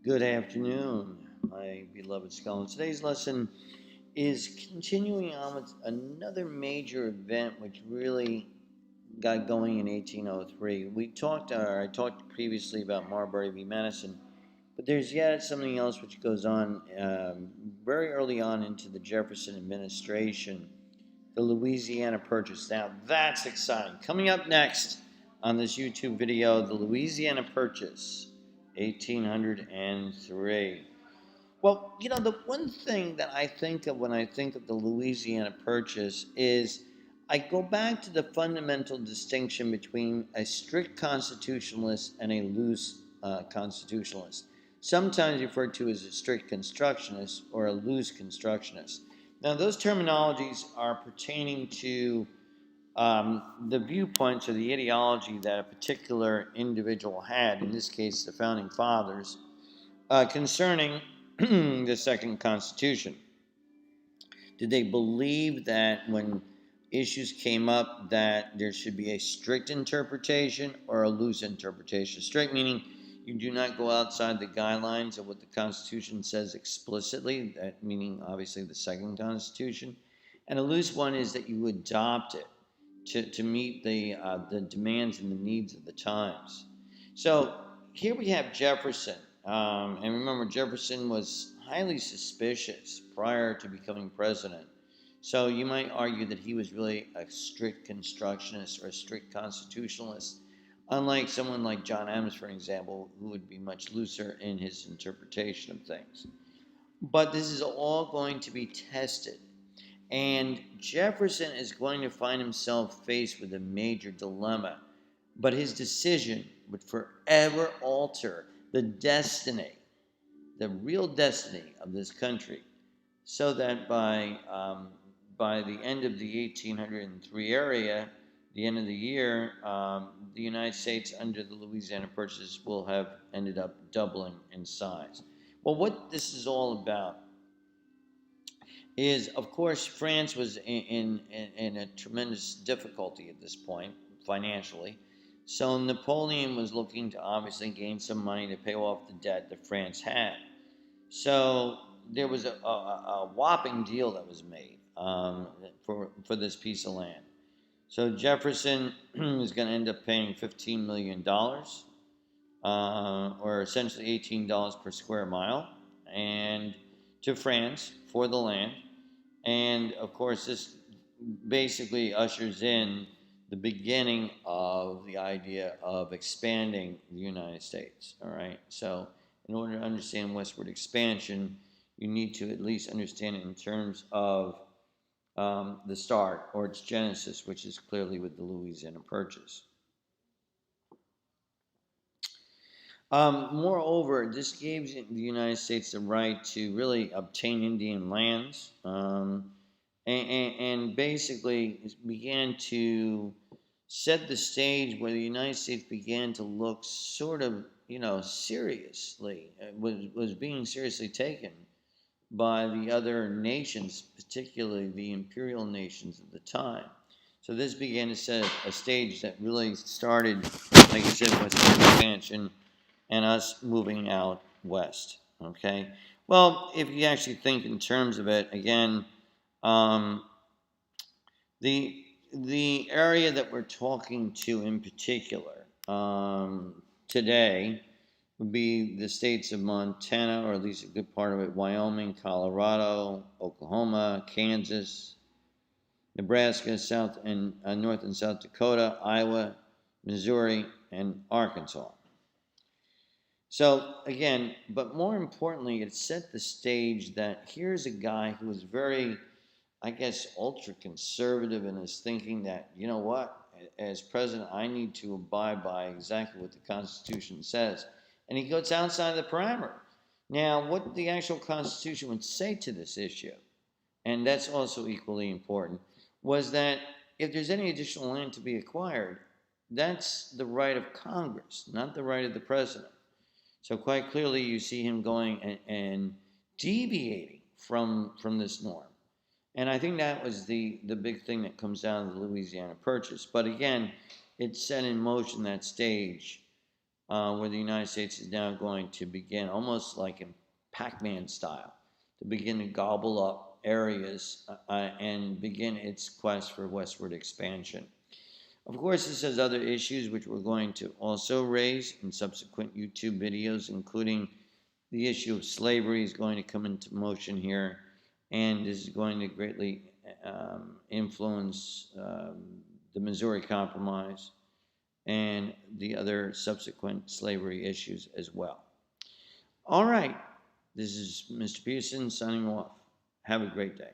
Good afternoon, my beloved scholars. Today's lesson is continuing on with another major event which really got going in 1803. I talked previously about Marbury v. Madison, but there's yet something else which goes on very early on into the Jefferson administration, the Louisiana Purchase. Now, that's exciting. Coming up next on this YouTube video, the Louisiana Purchase, 1803. Well, the one thing that I think of when I think of the Louisiana Purchase is I go back to the fundamental distinction between a strict constitutionalist and a loose constitutionalist, sometimes referred to as a strict constructionist or a loose constructionist. Now, those terminologies are pertaining to the viewpoints or the ideology that a particular individual had, in this case, the founding fathers, concerning the Second Constitution. Did they believe that when issues came up that there should be a strict interpretation or a loose interpretation? Strict meaning you do not go outside the guidelines of what the Constitution says explicitly, that meaning obviously the Second Constitution. And a loose one is that you adopt it to meet the demands and the needs of the times. So here we have Jefferson. And remember, Jefferson was highly suspicious prior to becoming president. So you might argue that he was really a strict constructionist or a strict constitutionalist, unlike someone like John Adams, for example, who would be much looser in his interpretation of things. But this is all going to be tested. And Jefferson is going to find himself faced with a major dilemma. But his decision would forever alter the destiny, the real destiny of this country, so that by the end of the 1803 area, the end of the year, the United States under the Louisiana Purchase will have ended up doubling in size. Well, what this is all about is, of course, France was in a tremendous difficulty at this point, financially. So Napoleon was looking to obviously gain some money to pay off the debt that France had. So there was a whopping deal that was made for this piece of land. So Jefferson was going to end up paying $15 million, or essentially $18 per square mile, and to France for the land. And of course, this basically ushers in the beginning of the idea of expanding the United States. All right. So in order to understand westward expansion, you need to at least understand it in terms of the start or its genesis, which is clearly with the Louisiana Purchase. Moreover, this gave the United States the right to really obtain Indian lands, and basically began to set the stage where the United States began to look sort of, seriously, was being seriously taken by the other nations, particularly the imperial nations of the time. So this began to set a stage that really started, like I said, western expansion and us moving out west. Okay. Well, if you actually think in terms of it, again, the area that we're talking to in particular today would be the states of Montana, or at least a good part of it, Wyoming, Colorado, Oklahoma, Kansas, Nebraska, South and North and South Dakota, Iowa, Missouri, and Arkansas. So again, but more importantly, it set the stage that here's a guy who was very, I guess, ultra conservative in his thinking that, you know what, as president, I need to abide by exactly what the Constitution says. And he goes outside the parameter. Now, what the actual Constitution would say to this issue, and that's also equally important, was that if there's any additional land to be acquired, that's the right of Congress, not the right of the president. So quite clearly you see him going and deviating from this norm. And I think that was the big thing that comes down to the Louisiana Purchase. But again, it set in motion that stage where the United States is now going to begin, almost like in Pac-Man style, to begin to gobble up areas and begin its quest for westward expansion. Of course, this has other issues which we're going to also raise in subsequent YouTube videos, including the issue of slavery is going to come into motion here, and is going to greatly influence the Missouri Compromise and the other subsequent slavery issues as well. All right, this is Mr. Peterson signing off. Have a great day.